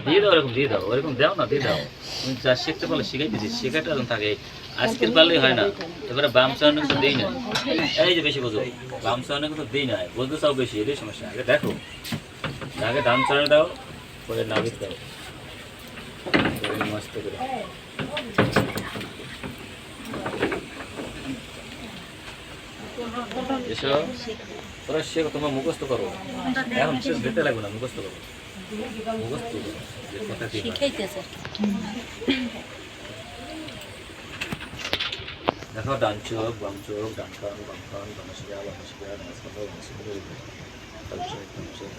দিয়ে দাও, ওরকম দিয়ে দাও, ওরকম দাও না, দিয়ে দাও। তুমি যা শিখতে পারলে শিখাইতেছি, শেখাটা যখন থাকে আজকের পারলেই হয় না। এবারে বাম চাওয়ানো কিন্তু দিই না, এই যে বেশি বোঝো, বাম চাওয়ানো কিন্তু দিই না, বলতে চাও বেশি, এটাই সমস্যা। আগে দেখো, আগে ডান চাওয়ানো দাও, পরে নাবিত দাও মস্ত করে। এসব তোরা শেখো, তোমরা মুখস্থ করো, এখন শেষ দিতে লাগবে না, মুখস্থ করো, মুখস্থ করো যে কথা কি শিখাইতেছে। দেখো ডান চোখ, বাম চোখ, ডান কান, বাম কান, বামশিয়া, বামশিয়া, ডানস্কন্দ, বামস্কন্দ, ডান চোখ, বাম চোখ,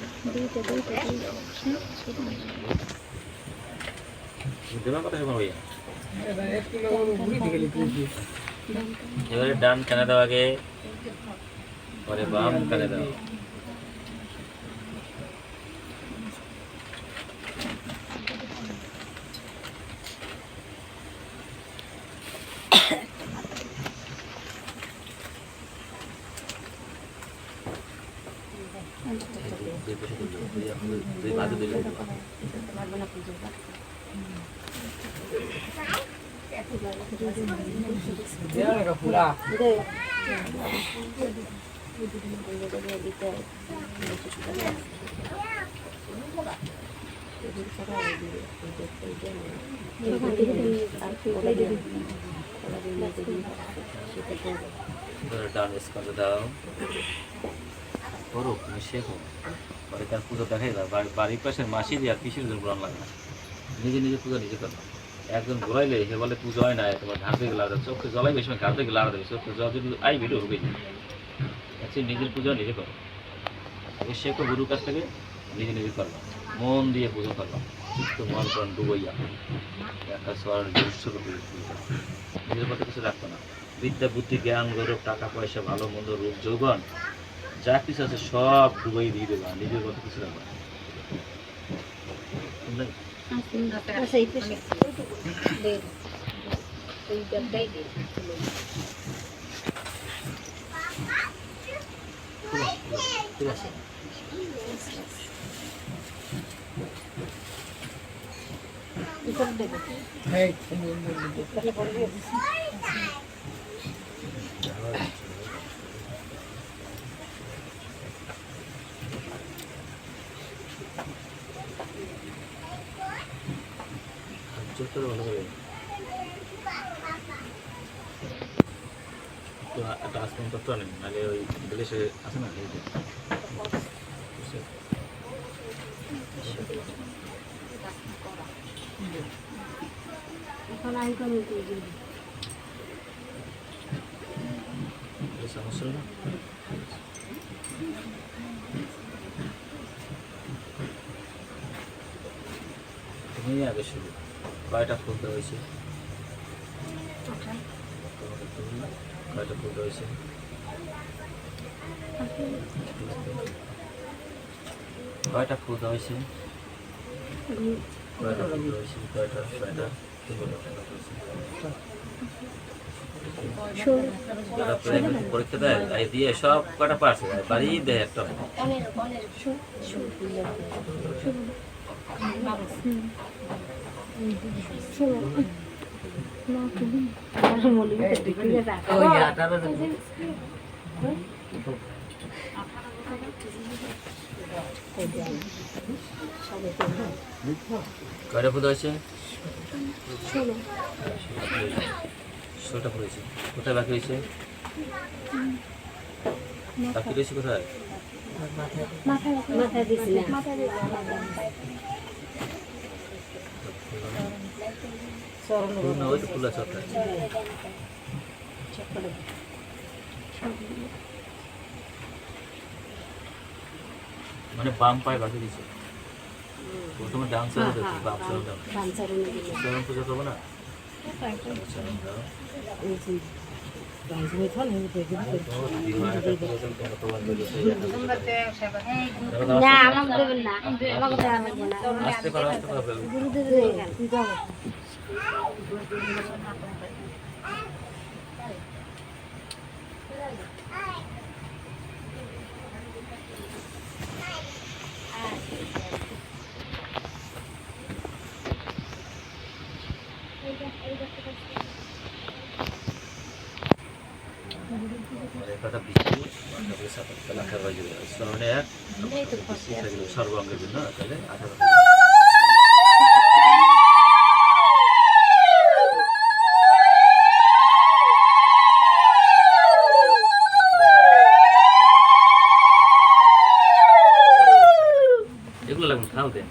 দেবা কথা শোনো ভাইয়া। এবারে ডান কানে দাও আগে, পরে বাম কানে দাও। ডান স্কন্ধ দাও, করো তুমি শেখো, পরে তার পুজো দেখাই দাও। বাড়ির পাশের মাসি দিয়ে আর কিসের জন্য ঘোরান লাগে না, নিজে নিজে পুজো নিজে করো। একজন ঘোরাইলে সে বলে পুজো হয় না, তোমার ঘাট থেকে লাড়া দেবে, চোখে জলাই বেশি ঘাট থেকে লাড়া দেবে, চোখে জল যদি আই ভিডিও হবে। আচ্ছা, নিজের পুজো নিজে করো, আগে শেখো গুরুর কাছ থেকে, নিজে নিজে করবা, মন দিয়ে পুজো করবা, চিত্ত মন প্রাণ ডুবইয়া একটা স্বর নিজের পথে কিছু রাখতো না। বিদ্যা বুদ্ধি জ্ঞান গৌরব টাকা পয়সা ভালো মন্দ রূপ যৌবন যা কিছু আছে সব ডুবাই দিয়ে দেবা, নিজের পথে কিছু রাখবা। একটা আসমান তত্ত্ব আনেন, নাহলে ওই বিদেশে আছে না সমস্যা না। তুমি আগে শুরু, কয়টা ফুলতে হয়েছে, কয়টা ফুলতে হয়েছে, কয়টা ফুলতে হয়েছে, কয়টা ফুলতে হয়েছে, কয়টা ছয়টা পরীক্ষা দেয় দিয়ে সব কটা পারছে, বাড়ি দেয় একটা কয়টা ফুল হয়েছে, 16টা ফুল হয়েছে। কোথায় বাকি হয়েছে, বাকি রয়েছে কোথায়, ওই তো ফুল আছে ওটা। মানে বাম পায়ে বাকি দিচ্ছে, প্রথমে ডান্সার বাম চরণ পুজো করবো না, আসতে পারো একটা বিচি লাখা বাজে সরনে এক সর্বাঙ্গের জন্য তাহলে 18 এগুলো লাগবে খাও দেন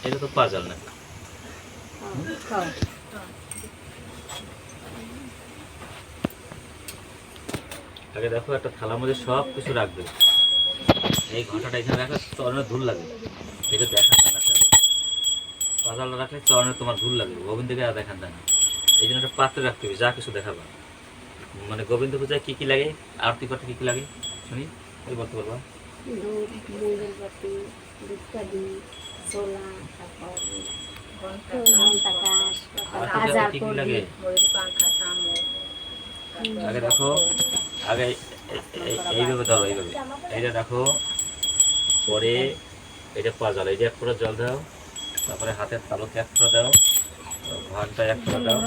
এটা তো পাজাল না আগে দেখো একটা থালার মধ্যে সব কিছু রাখবে এই ঘন্টাটা এখানে রাখলে চরণে ধুল লাগে এটা দেখান না পাজালটা রাখলে চরণে তোমার ধুল লাগে গোবিন্দ থেকে আর দেখান না এই জন্য একটা পাত্রে রাখতে হবে যা কিছু দেখাবা মানে গোবিন্দ পূজায় কি কি লাগে আরতি করতে কি কি লাগে শুনি ওই বলতে পারবা কি কি লাগে আগে দেখো আগে এইভাবে ধরো এইভাবে এইটা দেখো পরে এটা পাজাল এই যে এক ফোঁটা জল দাও তারপরে হাতের তালুতে এক ফোঁটা দাও ঘন্টায় এক ফোঁটা দাও